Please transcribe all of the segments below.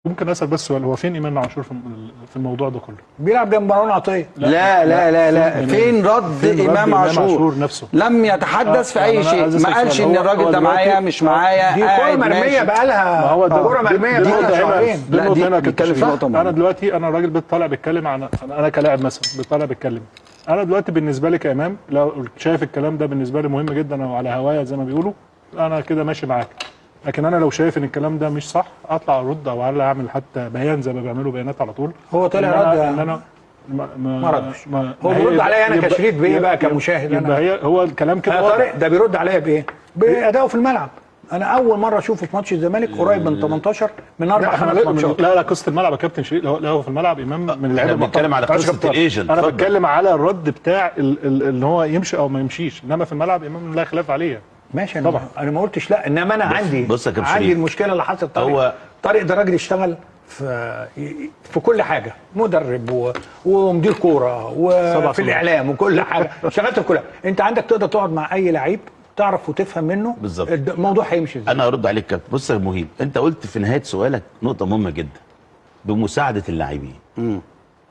ممكن اسال بس سؤال، هو فين امام عاشور في الموضوع ده كله؟ بيلعب جنب مروان عطيه. لا لا لا لا، فين رد امام عاشور نفسه؟ لم يتحدث في اي شيء، ما قالش ان الراجل ده معايا مش معايا. دي كوره مرميه بقى لها، كوره مرميه بقى لها شهرين. لا دي بيتكلم في نقطه انا دلوقتي انا راجل بيطلع بيتكلم عن انا كلاعب مثلا بيطلع بيتكلم. انا دلوقتي بالنسبه لي كامام لو شايف الكلام ده بالنسبه لي مهم جدا او على هوايا زي ما بيقولوا، انا كده ماشي معاك. لكن انا لو شايف ان الكلام ده مش صح اطلع ارد او اعمل حتى بيان زي ما بيعملوا بيانات على طول. هو طلع رد ان انا ما ردش. هو بيرد عليا انا كشريف بايه بقى كمشاهد؟ يبقى هو الكلام كده طارق ده بيرد عليا بايه؟ بادائه في الملعب. انا اول مره اشوفه في ماتش الزمالك قريب من 18 من 4-5 ماتشات. لا قصه الملعب يا كابتن شريف، لا هو في الملعب امام من اللعيبه. انا بتكلم على قصه الايجنت. انا بتكلم على الرد بتاع اللي هو يمشي او ما يمشيش، انما في الملعب امام لا خلاف عليه. ماشي طبعا انا ما قلتش لا، انما انا عندي المشكله اللي حصلت. طارق ده راجل اشتغل في كل حاجه، مدرب ومدير كوره وفي الاعلام وكل حاجه، اشتغلت في كل حاجه. انت عندك تقدر تقعد مع اي لعيب تعرف وتفهم منه بالظبط الموضوع هيمشي ازاي. انا ارد عليك كابتن. بص يا مهيب، انت قلت في نهايه سؤالك نقطه مهمه جدا، بمساعده اللاعبين.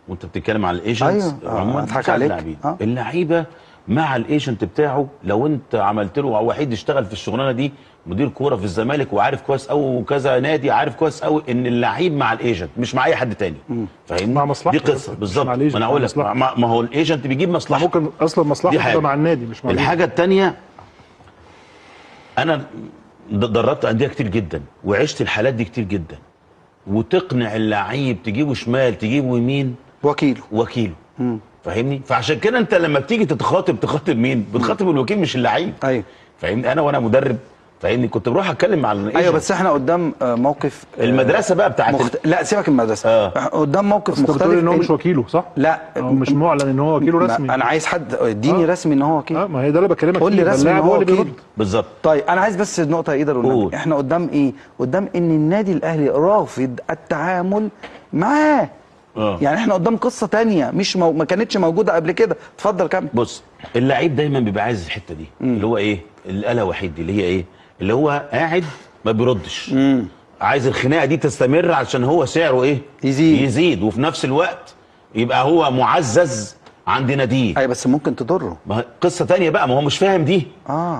وانت بتتكلم على الايجنتس عموما. اضحك عليك. اللعيبه مع الايجنت بتاعه، لو انت عملت له وحيد اشتغل في الشغلانه دي مدير كوره في الزمالك وعارف كويس قوي، وكذا نادي عارف كويس قوي ان اللعيب مع الايجنت مش مع اي حد تاني. فاهمني؟ مع مصلحته. دي قصه بالظبط. ما انا اقول لك ما هو الايجنت بيجيب مصلحه، ممكن اصلا مصلحته تبقى مع النادي مش مع الحاجه الثانيه. انا دربت انديه كتير جدا وعشت الحالات دي كتير جدا، وتقنع اللعيب تجيبه شمال تجيبه يمين وكيله. فاهمني؟ فعشان كده انت لما بتيجي تخاطب مين؟ بتخاطب الوكيل مش اللعيب. ايوه فاهمني؟ وانا مدرب فاهمني كنت بروح اتكلم مع ايوه، بس احنا قدام موقف المدرسه بقى بتاعت لا سيبك من المدرسه. قدام موقف مختلف. بتقول ان هو مش وكيله صح؟ لا هو مش معلن ان هو وكيله رسمي. انا عايز حد اديني رسمي ان هو وكيل. ما هي ده اللي بكلمك قول لي رسمي ان هو اللي بيرد بالظبط. طيب انا عايز بس النقطه يقدر والنبي، احنا قدام ايه؟ قدام ان النادي الاهلي رافض التعامل معاه. يعني احنا قدام قصه ثانيه مش ما كانتش موجوده قبل كده. اتفضل كمل. بص، اللعيب دايما بيبقى عايز الحته دي اللي هو ايه؟ الآلة وحيد دي اللي هي ايه؟ اللي هو قاعد ما بيردش. عايز الخناقه دي تستمر عشان هو سعره ايه؟ يزيد وفي نفس الوقت يبقى هو معزز عند ناديه. ايوه بس ممكن تضره. ما قصه ثانيه بقى، ما هو مش فاهم دي.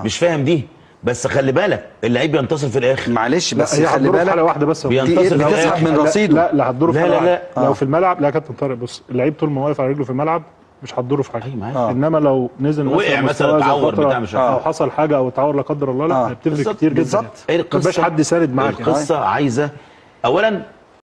مش فاهم دي، بس خلي بالك اللعيب بينتصر في الاخر. معلش بس خلي بالك حاله واحده بس بينتصر في بتسحب من رصيده. لا هتضره في حاله لا لو في الملعب. لا يا كابتن طارق بص، اللعيب طول ما واقف على رجله في الملعب مش هتضره في حاجه. انما لو نزل وقع مثلا اتعور بتاع مش او حصل حاجه او اتعور لا قدر الله، لا بتفرق كتير جدا. بالظبط. ما بقاش حد ساند معاك. القصه عايزه اولا